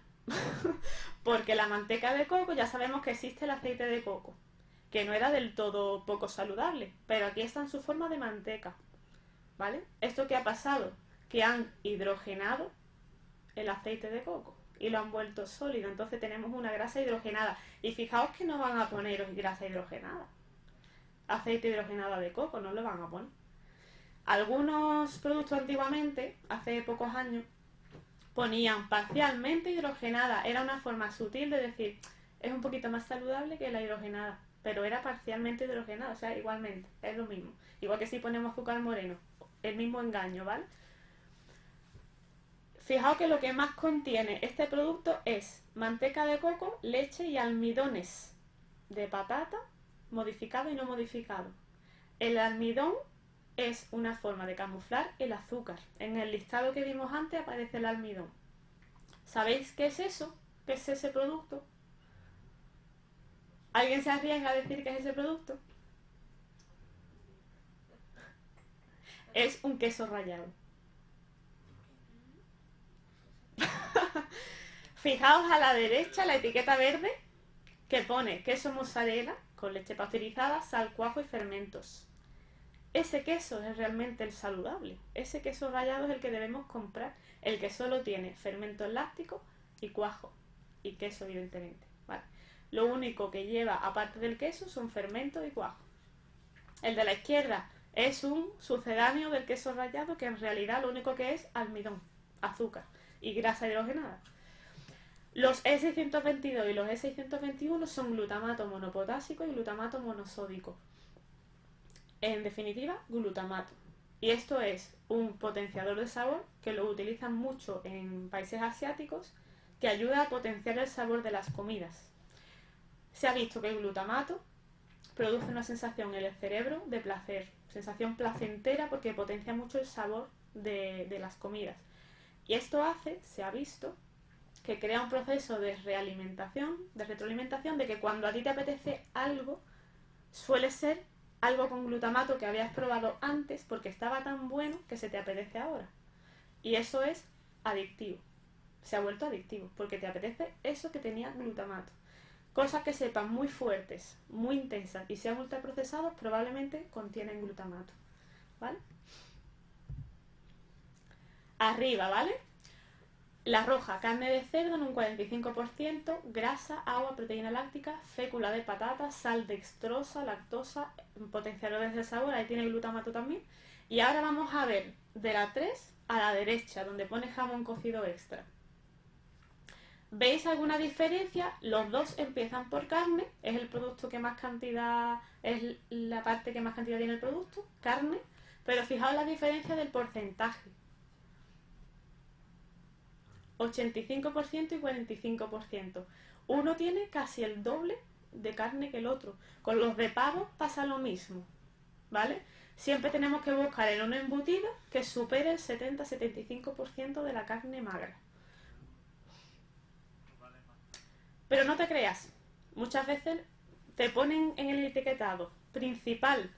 porque la manteca de coco ya sabemos que existe el aceite de coco. que no era del todo poco saludable, pero aquí está en su forma de manteca, ¿vale? ¿Esto qué ha pasado? Que han hidrogenado el aceite de coco y lo han vuelto sólido, entonces tenemos una grasa hidrogenada. Y fijaos que no van a poneros grasa hidrogenada, aceite hidrogenado de coco, no lo van a poner. Algunos productos antiguamente, hace pocos años, ponían parcialmente hidrogenada, era una forma sutil de decir, es un poquito más saludable que la hidrogenada, pero era parcialmente hidrogenada, o sea, igualmente, es lo mismo. Igual que si ponemos azúcar moreno, el mismo engaño, ¿vale? Fijaos que lo que más contiene este producto es manteca de coco, leche y almidones de patata, modificado y no modificado. El almidón es una forma de camuflar el azúcar. En el listado que vimos antes aparece el almidón. ¿Sabéis qué es eso? ¿Qué es ese producto? ¿Alguien se arriesga a decir qué es ese producto? Es un queso rallado. Fijaos a la derecha la etiqueta verde que pone queso mozzarella con leche pasteurizada, sal, cuajo y fermentos. Ese queso es realmente el saludable. Ese queso rallado es el que debemos comprar. El que solo tiene fermentos lácticos y cuajo. Y queso, evidentemente. ¿Vale? Lo único que lleva, aparte del queso, son fermentos y cuajo. El de la izquierda es un sucedáneo del queso rallado que en realidad lo único que es almidón, azúcar y grasa hidrogenada. Los E622 y los E621 son glutamato monopotásico y glutamato monosódico. En definitiva, glutamato. Y esto es un potenciador de sabor que lo utilizan mucho en países asiáticos, que ayuda a potenciar el sabor de las comidas. Se ha visto que el glutamato produce una sensación en el cerebro de placer, sensación placentera porque potencia mucho el sabor de las comidas. Y esto hace, se ha visto, que crea un proceso de realimentación, de retroalimentación, de que cuando a ti te apetece algo, suele ser algo con glutamato que habías probado antes porque estaba tan bueno que se te apetece ahora. Y eso es adictivo. Se ha vuelto adictivo porque te apetece eso que tenía glutamato. Cosas que sepan muy fuertes, muy intensas y sean ultraprocesados probablemente contienen glutamato. ¿Vale? Arriba, ¿vale? La roja, carne de cerdo en un 45%, grasa, agua, proteína láctica, fécula de patata, sal dextrosa, lactosa, potenciadores de sabor, ahí tiene glutamato también. Y ahora vamos a ver de la 3 a la derecha, donde pone jamón cocido extra. ¿Veis alguna diferencia? Los dos empiezan por carne, es el producto que más cantidad, es la parte que más cantidad tiene el producto, carne, pero fijaos la diferencia del porcentaje. 85% y 45%. Uno tiene casi el doble de carne que el otro. Con los de pavo pasa lo mismo, ¿vale? Siempre tenemos que buscar en un embutido que supere el 70-75% de la carne magra. Pero no te creas, muchas veces te ponen en el etiquetado principal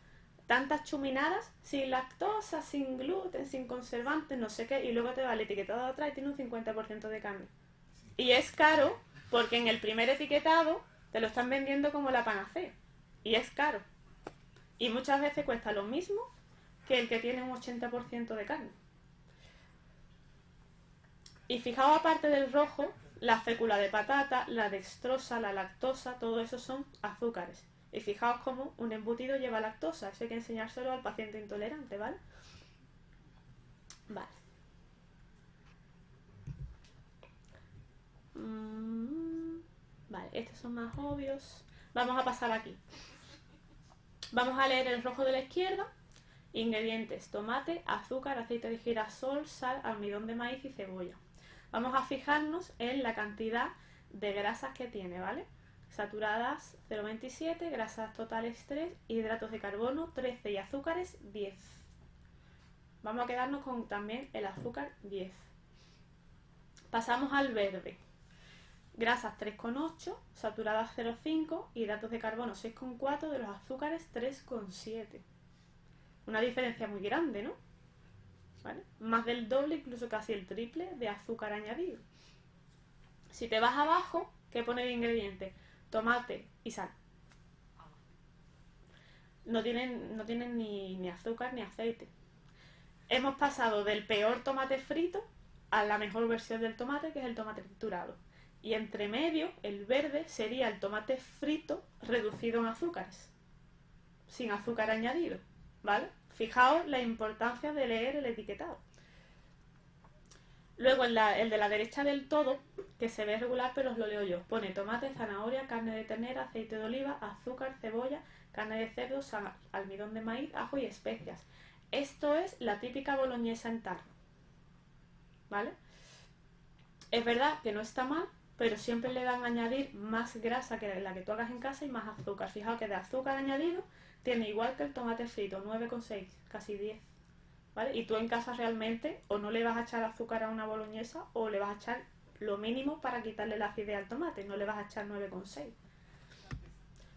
tantas chuminadas, sin lactosa, sin gluten, sin conservantes, no sé qué, y luego te va el etiquetado de atrás y tiene un 50% de carne. Y es caro porque en el primer etiquetado te lo están vendiendo como la panacea. Y es caro. Y muchas veces cuesta lo mismo que el que tiene un 80% de carne. Y fijaos, aparte del rojo, la fécula de patata, la dextrosa, la lactosa, todo eso son azúcares. Y fijaos cómo un embutido lleva lactosa. Eso hay que enseñárselo al paciente intolerante, ¿vale? Vale. Vale, estos son más obvios. Vamos a pasar aquí. Vamos a leer el rojo de la izquierda. Ingredientes: tomate, azúcar, aceite de girasol, sal, almidón de maíz y cebolla. Vamos a fijarnos en la cantidad de grasas que tiene, ¿vale? Saturadas 0,27, grasas totales 3, hidratos de carbono 13 y azúcares 10. Vamos a quedarnos con también el azúcar 10. Pasamos al verde. Grasas 3,8, saturadas 0,5, hidratos de carbono 6,4, de los azúcares 3,7. Una diferencia muy grande, ¿no? ¿Vale? Más del doble, incluso casi el triple de azúcar añadido. Si te vas abajo, ¿qué pone de ingredientes? Tomate y sal. no tienen ni azúcar ni aceite. Hemos pasado del peor tomate frito a la mejor versión del tomate, que es el tomate triturado. Y entre medio, el verde sería el tomate frito reducido en azúcares, sin azúcar añadido, ¿vale? Fijaos la importancia de leer el etiquetado. Luego el de la derecha del todo, que se ve regular pero os lo leo yo, pone tomate, zanahoria, carne de ternera, aceite de oliva, azúcar, cebolla, carne de cerdo, almidón de maíz, ajo y especias. Esto es la típica boloñesa en tarro, ¿vale? Es verdad que no está mal, pero siempre le van a añadir más grasa que la que tú hagas en casa y más azúcar. Fijaos que de azúcar añadido tiene igual que el tomate frito, 9,6, casi 10. ¿Vale? Y tú en casa realmente o no le vas a echar azúcar a una boloñesa o le vas a echar lo mínimo para quitarle la acidez al tomate, no le vas a echar 9,6.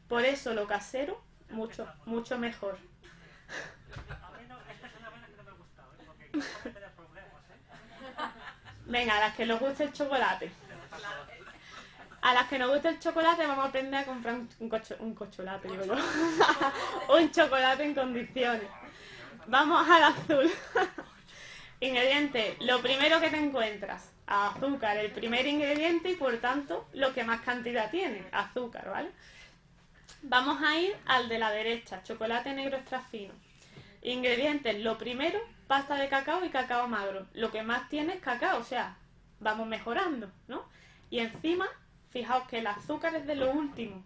Por eso lo casero, mucho mejor. A mí no, esta es una buena que no me ha gustado, porque puede tener problemas, Venga, a las que nos guste el chocolate. A las que nos guste el chocolate vamos a aprender a comprar un chocolate, digo yo. Un chocolate en condiciones. Vamos al azul. Ingredientes. Lo primero que te encuentras, azúcar, el primer ingrediente y por tanto lo que más cantidad tiene, azúcar, ¿vale? Vamos a ir al de la derecha, chocolate negro extra fino. Ingredientes. Lo primero, pasta de cacao y cacao magro. Lo que más tiene es cacao, o sea, vamos mejorando, ¿no? Y encima, fijaos que el azúcar es de lo último.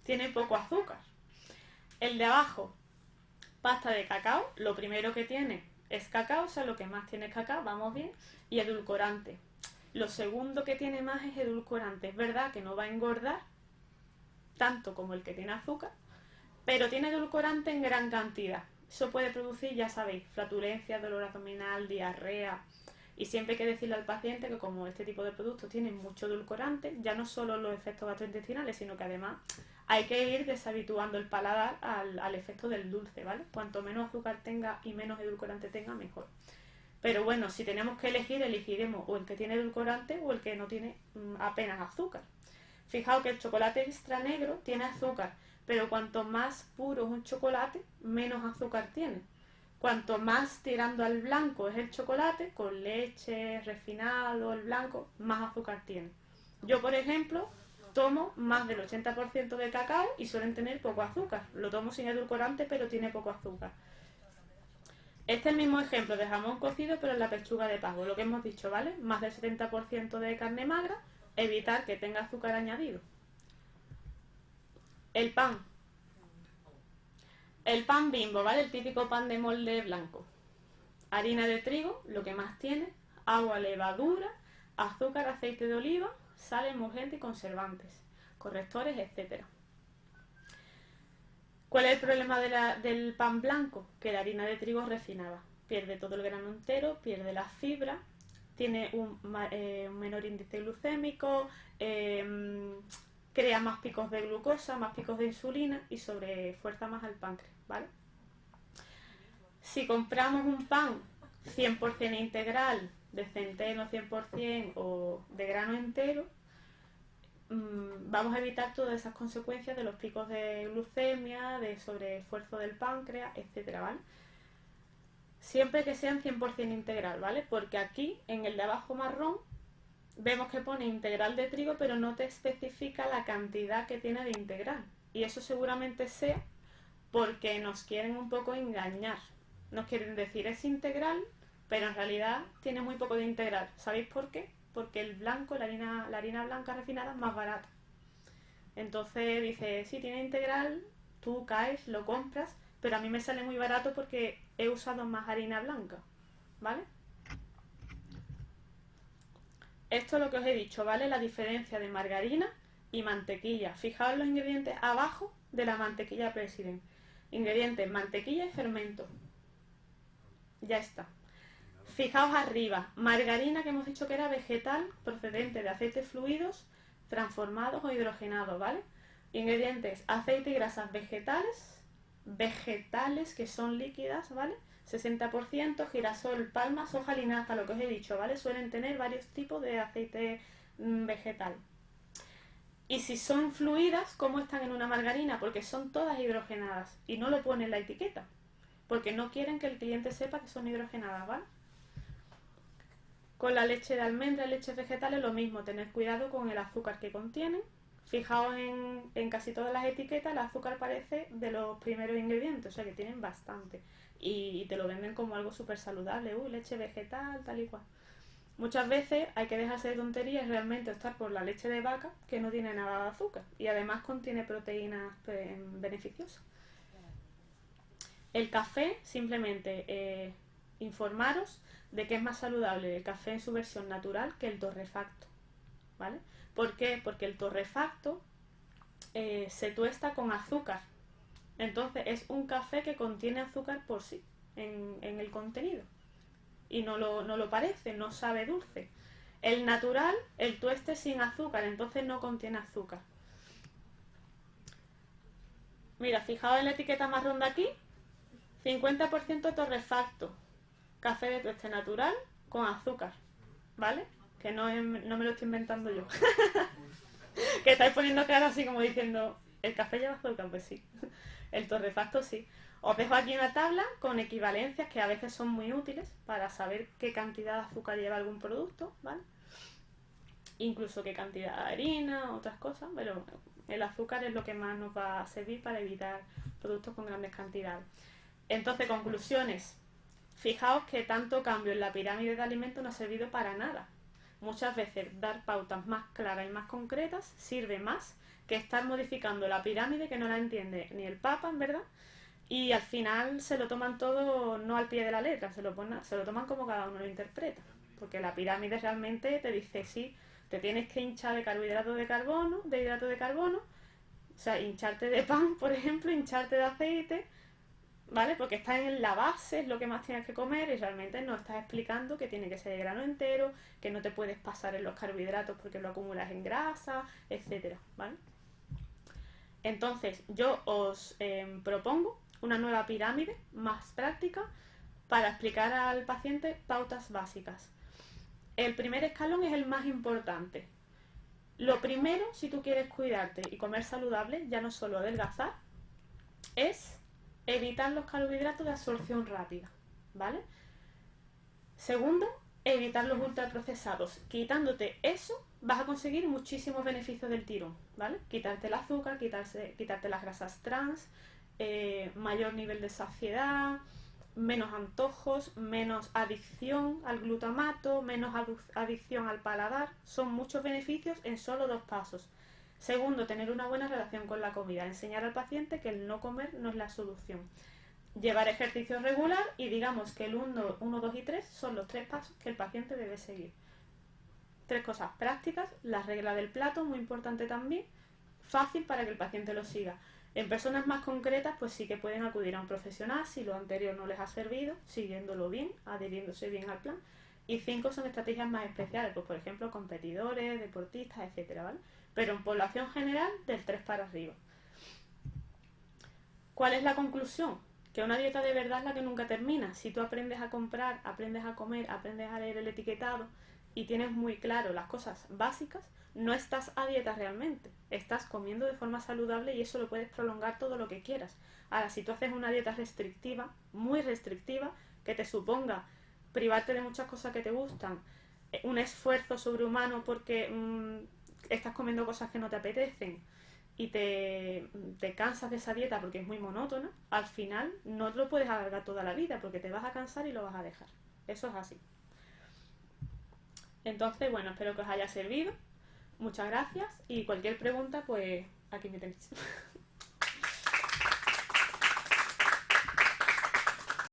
Tiene poco azúcar. El de abajo, pasta de cacao, lo primero que tiene es cacao, o sea, lo que más tiene es cacao, vamos bien, y edulcorante. Lo segundo que tiene más es edulcorante. Es verdad que no va a engordar tanto como el que tiene azúcar, pero tiene edulcorante en gran cantidad. Eso puede producir, ya sabéis, flatulencia, dolor abdominal, diarrea. Y siempre hay que decirle al paciente que como este tipo de productos tienen mucho edulcorante, ya no solo los efectos gastrointestinales, sino que además hay que ir deshabituando el paladar al efecto del dulce, ¿vale? Cuanto menos azúcar tenga y menos edulcorante tenga, mejor. Pero bueno, si tenemos que elegir, elegiremos o el que tiene edulcorante o el que no tiene apenas azúcar. Fijaos que el chocolate extra negro tiene azúcar, pero cuanto más puro es un chocolate, menos azúcar tiene. Cuanto más tirando al blanco es el chocolate, con leche, refinado, el blanco, más azúcar tiene. Yo, por ejemplo, tomo más del 80% de cacao y suelen tener poco azúcar. Lo tomo sin edulcorante, pero tiene poco azúcar. Este es el mismo ejemplo de jamón cocido, pero en la pechuga de pavo. Lo que hemos dicho, ¿vale? Más del 70% de carne magra, evitar que tenga azúcar añadido. El pan. El pan Bimbo, ¿vale? El típico pan de molde blanco. Harina de trigo, lo que más tiene, agua, levadura, azúcar, aceite de oliva, sal, emulgente y conservantes, correctores, etc. ¿Cuál es el problema del pan blanco? Que la harina de trigo es refinada. Pierde todo el grano entero, pierde la fibra, tiene un menor índice glucémico, crea más picos de glucosa, más picos de insulina y sobrefuerza más al páncreas, ¿vale? Si compramos un pan 100% integral, de centeno 100% o de grano entero, vamos a evitar todas esas consecuencias de los picos de glucemia, de sobreesfuerzo del páncreas, etcétera, ¿vale? Siempre que sean 100% integral, ¿vale? Porque aquí, en el de abajo marrón, vemos que pone integral de trigo, pero no te especifica la cantidad que tiene de integral. Y eso seguramente sea porque nos quieren un poco engañar. Nos quieren decir es integral, pero en realidad tiene muy poco de integral. ¿Sabéis por qué? Porque el blanco, la harina blanca refinada es más barata. Entonces dice, sí, tiene integral, tú caes, lo compras, pero a mí me sale muy barato porque he usado más harina blanca, ¿vale? Esto es lo que os he dicho, ¿vale? La diferencia de margarina y mantequilla. Fijaos los ingredientes abajo de la mantequilla President. Ingredientes, mantequilla y fermento. Ya está. Fijaos arriba, margarina que hemos dicho que era vegetal procedente de aceites fluidos transformados o hidrogenados, ¿vale? Ingredientes, aceite y grasas vegetales que son líquidas, ¿vale? 60%, girasol, palma, soja, linaza, lo que os he dicho, ¿vale? Suelen tener varios tipos de aceite vegetal. Y si son fluidas, ¿cómo están en una margarina? Porque son todas hidrogenadas y no lo pone en la etiqueta, porque no quieren que el cliente sepa que son hidrogenadas, ¿vale? Con la leche de almendra y leches vegetales lo mismo, tener cuidado con el azúcar que contienen. Fijaos en casi todas las etiquetas, el azúcar aparece de los primeros ingredientes, o sea que tienen bastante. Y te lo venden como algo súper saludable, leche vegetal, tal y cual. Muchas veces hay que dejarse de tonterías y realmente optar por la leche de vaca, que no tiene nada de azúcar y además contiene proteínas beneficiosas. El café, simplemente informaros de que es más saludable el café en su versión natural que el torrefacto, ¿vale? ¿Por qué? Porque el torrefacto se tuesta con azúcar. Entonces es un café que contiene azúcar por sí, en el contenido. Y no lo parece, no sabe dulce. El natural, el tueste sin azúcar, entonces no contiene azúcar. Mira, fijaos en la etiqueta marrón de aquí, 50% torrefacto, café de tueste natural con azúcar, ¿vale? Que no me lo estoy inventando yo. Que estáis poniendo cara así como diciendo, ¿el café lleva azúcar? Pues sí, el torrefacto sí. Os dejo aquí una tabla con equivalencias que a veces son muy útiles para saber qué cantidad de azúcar lleva algún producto, ¿vale? Incluso qué cantidad de harina, otras cosas, pero el azúcar es lo que más nos va a servir para evitar productos con grandes cantidades. Entonces, conclusiones. Fijaos que tanto cambio en la pirámide de alimentos no ha servido para nada. Muchas veces dar pautas más claras y más concretas sirve más que estar modificando la pirámide que no la entiende ni el Papa, en verdad, y al final se lo toman todo no al pie de la letra, se lo toman como cada uno lo interpreta, porque la pirámide realmente te dice, sí, te tienes que hinchar de carbohidratos de carbono, de hidratos de carbono, o sea, hincharte de pan, por ejemplo, hincharte de aceite, ¿vale? Porque está en la base, es lo que más tienes que comer y realmente no estás explicando que tiene que ser de grano entero, que no te puedes pasar en los carbohidratos porque lo acumulas en grasa, etcétera, ¿vale? Entonces, yo os propongo una nueva pirámide más práctica para explicar al paciente pautas básicas. El primer escalón es el más importante. Lo primero, si tú quieres cuidarte y comer saludable, ya no solo adelgazar, es evitar los carbohidratos de absorción rápida, ¿vale? Segundo, evitar los ultraprocesados. Quitándote eso, vas a conseguir muchísimos beneficios del tirón, ¿vale? Quitarte el azúcar, quitarte las grasas trans, mayor nivel de saciedad, menos antojos, menos adicción al glutamato, menos adicción al paladar. Son muchos beneficios en solo 2 pasos. Segundo, tener una buena relación con la comida. Enseñar al paciente que el no comer no es la solución. Llevar ejercicio regular y digamos que el 1, 2 y 3 son los 3 pasos que el paciente debe seguir. 3 cosas prácticas, la regla del plato, muy importante también, fácil para que el paciente lo siga. En personas más concretas, pues sí que pueden acudir a un profesional si lo anterior no les ha servido, siguiéndolo bien, adhiriéndose bien al plan. Y 5 son estrategias más especiales, pues por ejemplo competidores, deportistas, etcétera, ¿vale? Pero en población general, del 3 para arriba. ¿Cuál es la conclusión? Que una dieta de verdad es la que nunca termina. Si tú aprendes a comprar, aprendes a comer, aprendes a leer el etiquetado y tienes muy claro las cosas básicas, no estás a dieta realmente. Estás comiendo de forma saludable y eso lo puedes prolongar todo lo que quieras. Ahora, si tú haces una dieta restrictiva, muy restrictiva, que te suponga privarte de muchas cosas que te gustan, un esfuerzo sobrehumano porque estás comiendo cosas que no te apetecen y te cansas de esa dieta porque es muy monótona, al final no lo puedes alargar toda la vida porque te vas a cansar y lo vas a dejar. Eso es así. Entonces, bueno, espero que os haya servido. Muchas gracias y cualquier pregunta, pues aquí me tenéis.